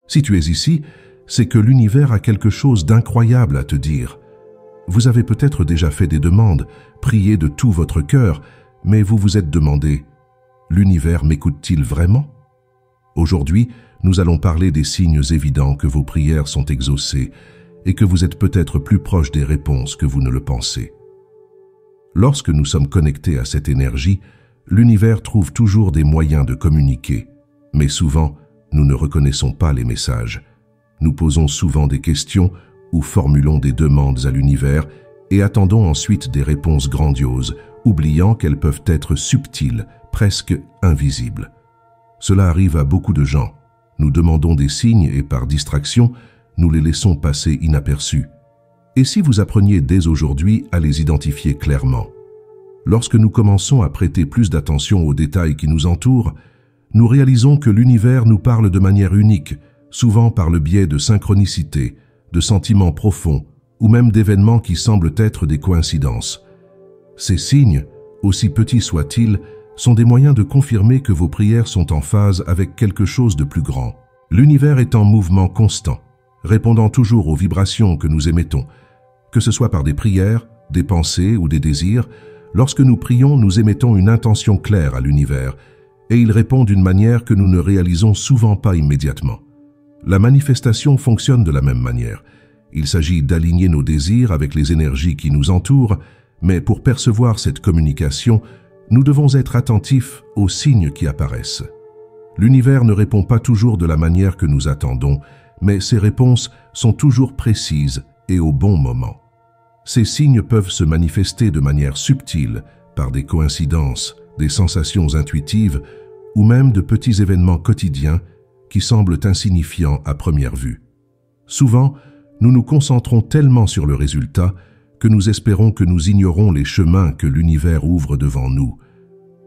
Si tu es ici, c'est que l'univers a quelque chose d'incroyable à te dire. Vous avez peut-être déjà fait des demandes, prié de tout votre cœur, mais vous vous êtes demandé, l'univers m'écoute-t-il vraiment? Aujourd'hui, nous allons parler des signes évidents que vos prières sont exaucées et que vous êtes peut-être plus proche des réponses que vous ne le pensez. Lorsque nous sommes connectés à cette énergie, l'univers trouve toujours des moyens de communiquer, mais souvent, nous ne reconnaissons pas les messages. Nous posons souvent des questions ou formulons des demandes à l'univers et attendons ensuite des réponses grandioses, oubliant qu'elles peuvent être subtiles, presque invisibles. Cela arrive à beaucoup de gens. Nous demandons des signes et par distraction, nous les laissons passer inaperçus. Et si vous appreniez dès aujourd'hui à les identifier clairement? Lorsque nous commençons à prêter plus d'attention aux détails qui nous entourent, nous réalisons que l'univers nous parle de manière unique, souvent par le biais de synchronicité, de sentiments profonds ou même d'événements qui semblent être des coïncidences. Ces signes, aussi petits soient-ils, sont des moyens de confirmer que vos prières sont en phase avec quelque chose de plus grand. L'univers est en mouvement constant, répondant toujours aux vibrations que nous émettons. Que ce soit par des prières, des pensées ou des désirs, lorsque nous prions, nous émettons une intention claire à l'univers, et il répond d'une manière que nous ne réalisons souvent pas immédiatement. La manifestation fonctionne de la même manière. Il s'agit d'aligner nos désirs avec les énergies qui nous entourent, mais pour percevoir cette communication, nous devons être attentifs aux signes qui apparaissent. L'univers ne répond pas toujours de la manière que nous attendons, mais ses réponses sont toujours précises et au bon moment. Ces signes peuvent se manifester de manière subtile, par des coïncidences, des sensations intuitives ou même de petits événements quotidiens qui semblent insignifiants à première vue. Souvent, nous nous concentrons tellement sur le résultat que nous espérons que nous ignorons les chemins que l'univers ouvre devant nous.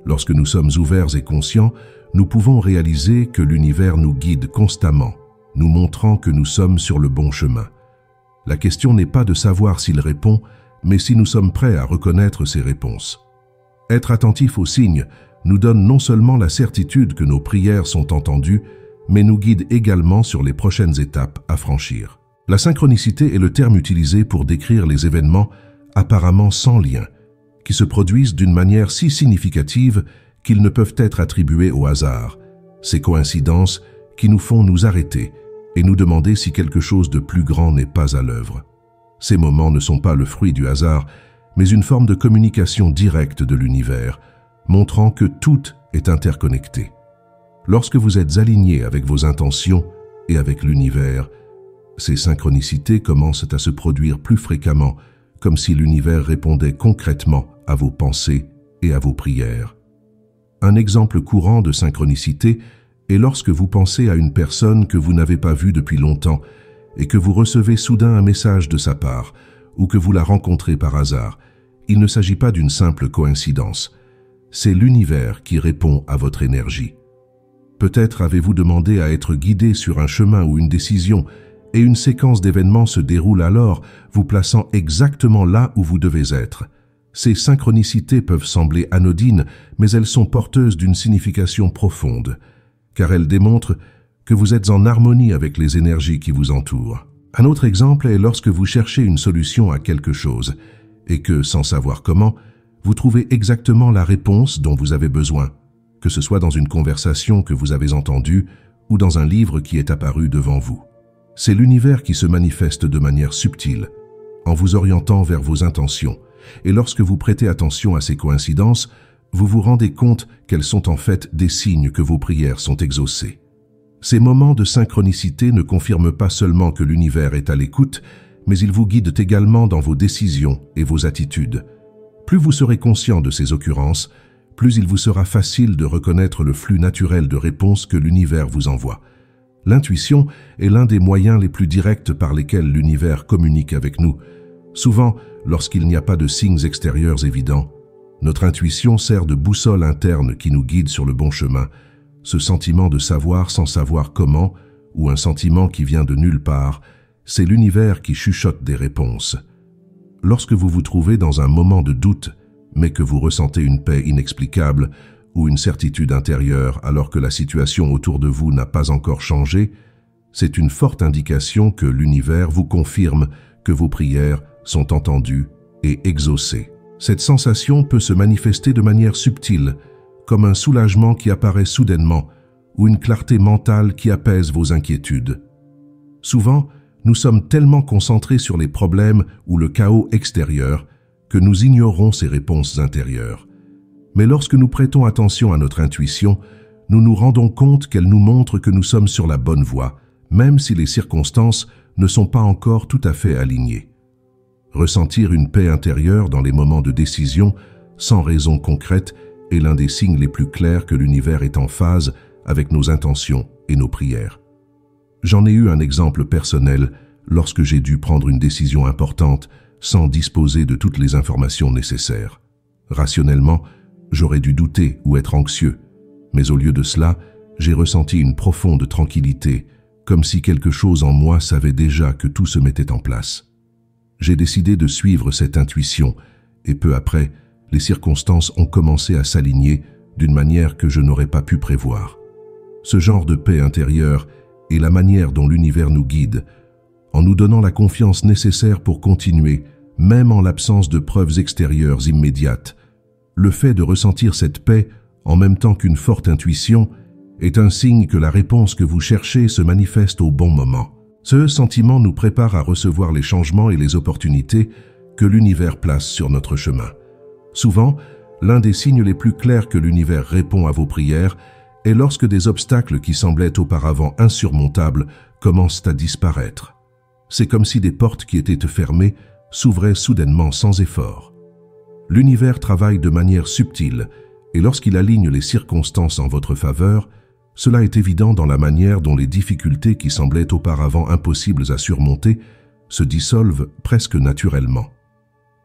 Lorsque nous sommes ouverts et conscients, nous pouvons réaliser que l'univers nous guide constamment, nous montrant que nous sommes sur le bon chemin. La question n'est pas de savoir s'il répond, mais si nous sommes prêts à reconnaître ses réponses. Être attentif aux signes nous donne non seulement la certitude que nos prières sont entendues, mais nous guide également sur les prochaines étapes à franchir. La synchronicité est le terme utilisé pour décrire les événements apparemment sans lien, qui se produisent d'une manière si significative qu'ils ne peuvent être attribués au hasard. Ces coïncidences qui nous font nous arrêter et nous demander si quelque chose de plus grand n'est pas à l'œuvre. Ces moments ne sont pas le fruit du hasard, mais une forme de communication directe de l'univers, montrant que tout est interconnecté. Lorsque vous êtes aligné avec vos intentions et avec l'univers, ces synchronicités commencent à se produire plus fréquemment, comme si l'univers répondait concrètement à vos pensées et à vos prières. Un exemple courant de synchronicité est lorsque vous pensez à une personne que vous n'avez pas vue depuis longtemps et que vous recevez soudain un message de sa part ou que vous la rencontrez par hasard. Il ne s'agit pas d'une simple coïncidence. C'est l'univers qui répond à votre énergie. Peut-être avez-vous demandé à être guidé sur un chemin ou une décision et une séquence d'événements se déroule alors, vous plaçant exactement là où vous devez être. Ces synchronicités peuvent sembler anodines, mais elles sont porteuses d'une signification profonde, car elles démontrent que vous êtes en harmonie avec les énergies qui vous entourent. Un autre exemple est lorsque vous cherchez une solution à quelque chose, et que, sans savoir comment, vous trouvez exactement la réponse dont vous avez besoin, que ce soit dans une conversation que vous avez entendue ou dans un livre qui est apparu devant vous. C'est l'univers qui se manifeste de manière subtile, en vous orientant vers vos intentions, et lorsque vous prêtez attention à ces coïncidences, vous vous rendez compte qu'elles sont en fait des signes que vos prières sont exaucées. Ces moments de synchronicité ne confirment pas seulement que l'univers est à l'écoute, mais ils vous guident également dans vos décisions et vos attitudes. Plus vous serez conscient de ces occurrences, plus il vous sera facile de reconnaître le flux naturel de réponses que l'univers vous envoie. L'intuition est l'un des moyens les plus directs par lesquels l'univers communique avec nous. Souvent, lorsqu'il n'y a pas de signes extérieurs évidents, notre intuition sert de boussole interne qui nous guide sur le bon chemin. Ce sentiment de savoir sans savoir comment, ou un sentiment qui vient de nulle part, c'est l'univers qui chuchote des réponses. Lorsque vous vous trouvez dans un moment de doute, mais que vous ressentez une paix inexplicable ou une certitude intérieure alors que la situation autour de vous n'a pas encore changé, C'est une forte indication que l'univers vous confirme que vos prières sont entendues et exaucées. Cette sensation peut se manifester de manière subtile, comme un soulagement qui apparaît soudainement ou une clarté mentale qui apaise vos inquiétudes. Souvent, nous sommes tellement concentrés sur les problèmes ou le chaos extérieur que nous ignorons ces réponses intérieures. Mais lorsque nous prêtons attention à notre intuition, nous nous rendons compte qu'elle nous montre que nous sommes sur la bonne voie, même si les circonstances ne sont pas encore tout à fait alignées. Ressentir une paix intérieure dans les moments de décision, sans raison concrète, est l'un des signes les plus clairs que l'univers est en phase avec nos intentions et nos prières. J'en ai eu un exemple personnel lorsque j'ai dû prendre une décision importante sans disposer de toutes les informations nécessaires. Rationnellement, j'aurais dû douter ou être anxieux, mais au lieu de cela, j'ai ressenti une profonde tranquillité, comme si quelque chose en moi savait déjà que tout se mettait en place. J'ai décidé de suivre cette intuition et peu après, les circonstances ont commencé à s'aligner d'une manière que je n'aurais pas pu prévoir. Ce genre de paix intérieure est la manière dont l'univers nous guide, en nous donnant la confiance nécessaire pour continuer, même en l'absence de preuves extérieures immédiates. Le fait de ressentir cette paix, en même temps qu'une forte intuition, est un signe que la réponse que vous cherchez se manifeste au bon moment. Ce sentiment nous prépare à recevoir les changements et les opportunités que l'univers place sur notre chemin. Souvent, l'un des signes les plus clairs que l'univers répond à vos prières est lorsque des obstacles qui semblaient auparavant insurmontables commencent à disparaître. C'est comme si des portes qui étaient fermées s'ouvraient soudainement sans effort. L'univers travaille de manière subtile et lorsqu'il aligne les circonstances en votre faveur, cela est évident dans la manière dont les difficultés qui semblaient auparavant impossibles à surmonter se dissolvent presque naturellement.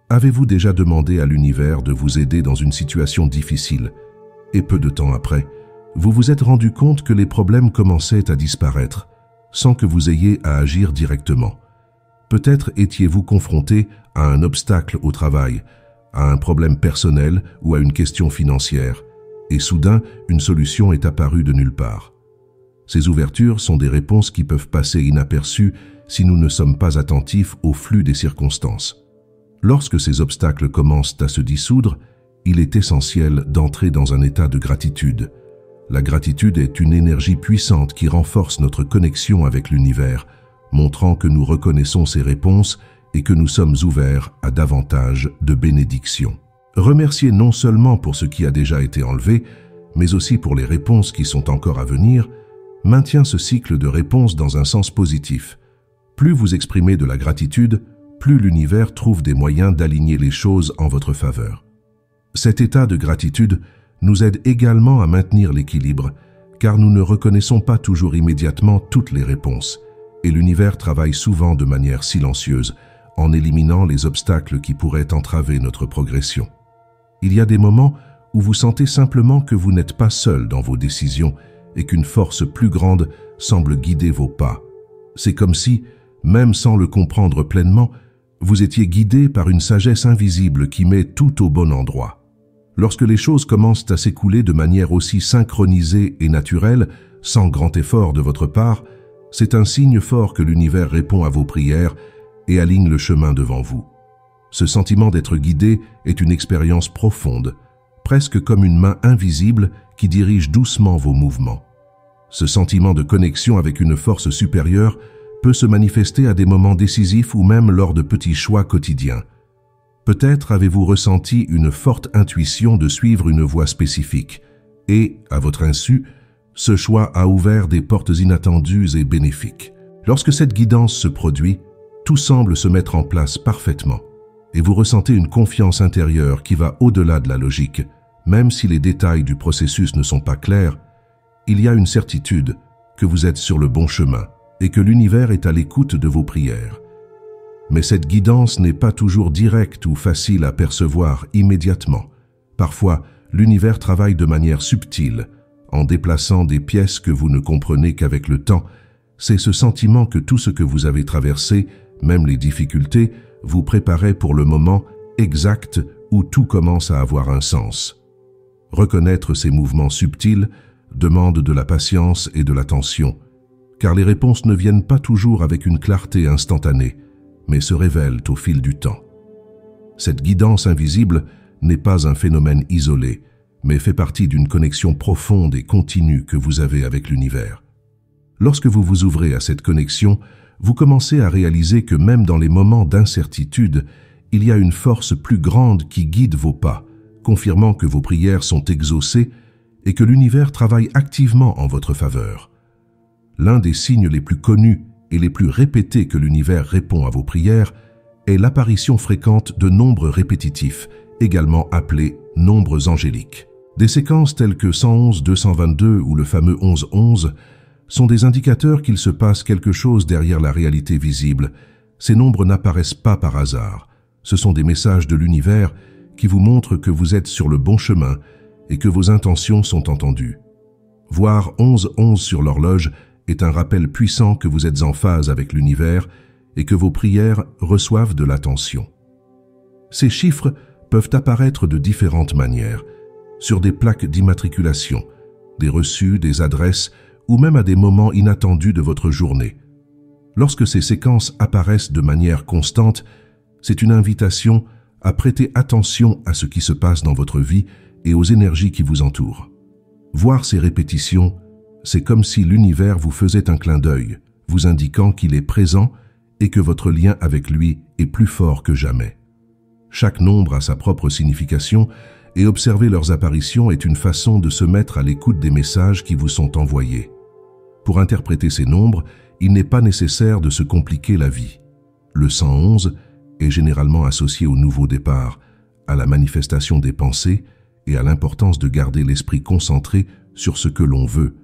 Avez-vous déjà demandé à l'univers de vous aider dans une situation difficile et peu de temps après, vous vous êtes rendu compte que les problèmes commençaient à disparaître, sans que vous ayez à agir directement. Peut-être étiez-vous confronté à un obstacle au travail, à un problème personnel ou à une question financière, et soudain, une solution est apparue de nulle part. Ces ouvertures sont des réponses qui peuvent passer inaperçues si nous ne sommes pas attentifs au flux des circonstances. Lorsque ces obstacles commencent à se dissoudre, il est essentiel d'entrer dans un état de gratitude. La gratitude est une énergie puissante qui renforce notre connexion avec l'univers, montrant que nous reconnaissons ses réponses et que nous sommes ouverts à davantage de bénédictions. Remercier non seulement pour ce qui a déjà été enlevé, mais aussi pour les réponses qui sont encore à venir, maintient ce cycle de réponses dans un sens positif. Plus vous exprimez de la gratitude, plus l'univers trouve des moyens d'aligner les choses en votre faveur. Cet état de gratitude nous aide également à maintenir l'équilibre, car nous ne reconnaissons pas toujours immédiatement toutes les réponses, et l'univers travaille souvent de manière silencieuse, en éliminant les obstacles qui pourraient entraver notre progression. Il y a des moments où vous sentez simplement que vous n'êtes pas seul dans vos décisions et qu'une force plus grande semble guider vos pas. C'est comme si, même sans le comprendre pleinement, vous étiez guidé par une sagesse invisible qui met tout au bon endroit. Lorsque les choses commencent à s'écouler de manière aussi synchronisée et naturelle, sans grand effort de votre part, c'est un signe fort que l'univers répond à vos prières et aligne le chemin devant vous. Ce sentiment d'être guidé est une expérience profonde, presque comme une main invisible qui dirige doucement vos mouvements. Ce sentiment de connexion avec une force supérieure peut se manifester à des moments décisifs ou même lors de petits choix quotidiens. Peut-être avez-vous ressenti une forte intuition de suivre une voie spécifique et, à votre insu, ce choix a ouvert des portes inattendues et bénéfiques. Lorsque cette guidance se produit, tout semble se mettre en place parfaitement et vous ressentez une confiance intérieure qui va au-delà de la logique. Même si les détails du processus ne sont pas clairs, il y a une certitude que vous êtes sur le bon chemin et que l'univers est à l'écoute de vos prières. Mais cette guidance n'est pas toujours directe ou facile à percevoir immédiatement. Parfois, l'univers travaille de manière subtile, en déplaçant des pièces que vous ne comprenez qu'avec le temps. C'est ce sentiment que tout ce que vous avez traversé, même les difficultés, vous préparait pour le moment exact où tout commence à avoir un sens. Reconnaître ces mouvements subtils demande de la patience et de l'attention, car les réponses ne viennent pas toujours avec une clarté instantanée, mais se révèlent au fil du temps. Cette guidance invisible n'est pas un phénomène isolé, mais fait partie d'une connexion profonde et continue que vous avez avec l'univers. Lorsque vous vous ouvrez à cette connexion, vous commencez à réaliser que même dans les moments d'incertitude, il y a une force plus grande qui guide vos pas, confirmant que vos prières sont exaucées et que l'univers travaille activement en votre faveur. L'un des signes les plus connus et les plus répétés que l'univers répond à vos prières est l'apparition fréquente de nombres répétitifs, également appelés nombres angéliques. Des séquences telles que 111, 222 ou le fameux 11-11 sont des indicateurs qu'il se passe quelque chose derrière la réalité visible. Ces nombres n'apparaissent pas par hasard. Ce sont des messages de l'univers qui vous montrent que vous êtes sur le bon chemin et que vos intentions sont entendues. Voir 11-11 sur l'horloge est un rappel puissant que vous êtes en phase avec l'univers et que vos prières reçoivent de l'attention. Ces chiffres peuvent apparaître de différentes manières, sur des plaques d'immatriculation, des reçus, des adresses ou même à des moments inattendus de votre journée. Lorsque ces séquences apparaissent de manière constante, c'est une invitation à prêter attention à ce qui se passe dans votre vie et aux énergies qui vous entourent. Voir ces répétitions, c'est comme si l'univers vous faisait un clin d'œil, vous indiquant qu'il est présent et que votre lien avec lui est plus fort que jamais. Chaque nombre a sa propre signification et observer leurs apparitions est une façon de se mettre à l'écoute des messages qui vous sont envoyés. Pour interpréter ces nombres, il n'est pas nécessaire de se compliquer la vie. Le 111 est généralement associé au nouveau départ, à la manifestation des pensées et à l'importance de garder l'esprit concentré sur ce que l'on veut,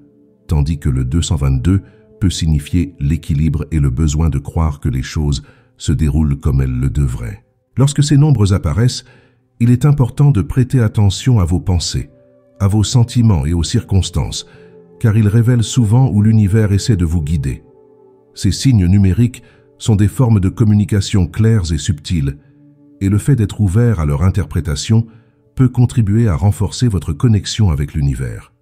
tandis que le 222 peut signifier l'équilibre et le besoin de croire que les choses se déroulent comme elles le devraient. Lorsque ces nombres apparaissent, il est important de prêter attention à vos pensées, à vos sentiments et aux circonstances, car ils révèlent souvent où l'univers essaie de vous guider. Ces signes numériques sont des formes de communication claires et subtiles, et le fait d'être ouvert à leur interprétation peut contribuer à renforcer votre connexion avec l'univers.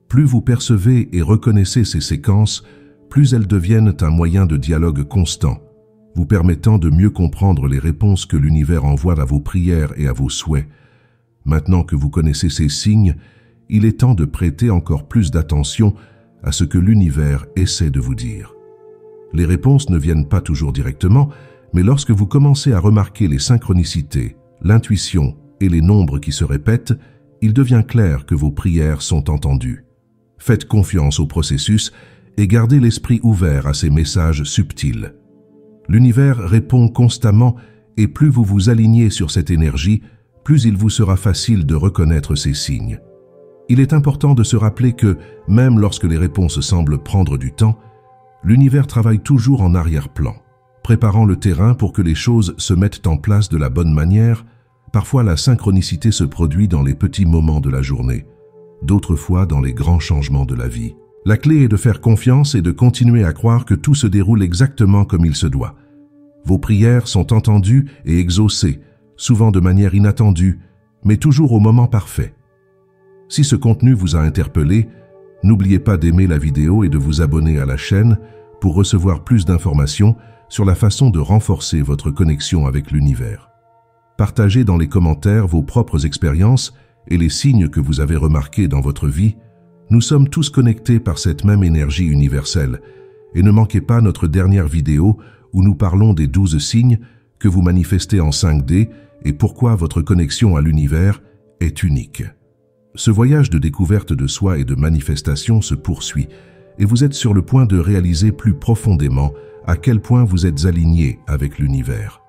Plus vous percevez et reconnaissez ces séquences, plus elles deviennent un moyen de dialogue constant, vous permettant de mieux comprendre les réponses que l'univers envoie à vos prières et à vos souhaits. Maintenant que vous connaissez ces signes, il est temps de prêter encore plus d'attention à ce que l'univers essaie de vous dire. Les réponses ne viennent pas toujours directement, mais lorsque vous commencez à remarquer les synchronicités, l'intuition et les nombres qui se répètent, il devient clair que vos prières sont entendues. Faites confiance au processus et gardez l'esprit ouvert à ces messages subtils. L'univers répond constamment et plus vous vous alignez sur cette énergie, plus il vous sera facile de reconnaître ces signes. Il est important de se rappeler que, même lorsque les réponses semblent prendre du temps, l'univers travaille toujours en arrière-plan, préparant le terrain pour que les choses se mettent en place de la bonne manière. Parfois la synchronicité se produit dans les petits moments de la journée, d'autres fois dans les grands changements de la vie. La clé est de faire confiance et de continuer à croire que tout se déroule exactement comme il se doit. Vos prières sont entendues et exaucées, souvent de manière inattendue, mais toujours au moment parfait. Si ce contenu vous a interpellé, n'oubliez pas d'aimer la vidéo et de vous abonner à la chaîne pour recevoir plus d'informations sur la façon de renforcer votre connexion avec l'univers. Partagez dans les commentaires vos propres expériences et les signes que vous avez remarqués dans votre vie. Nous sommes tous connectés par cette même énergie universelle et ne manquez pas notre dernière vidéo où nous parlons des 12 signes que vous manifestez en 5D et pourquoi votre connexion à l'univers est unique. Ce voyage de découverte de soi et de manifestation se poursuit et vous êtes sur le point de réaliser plus profondément à quel point vous êtes aligné avec l'univers.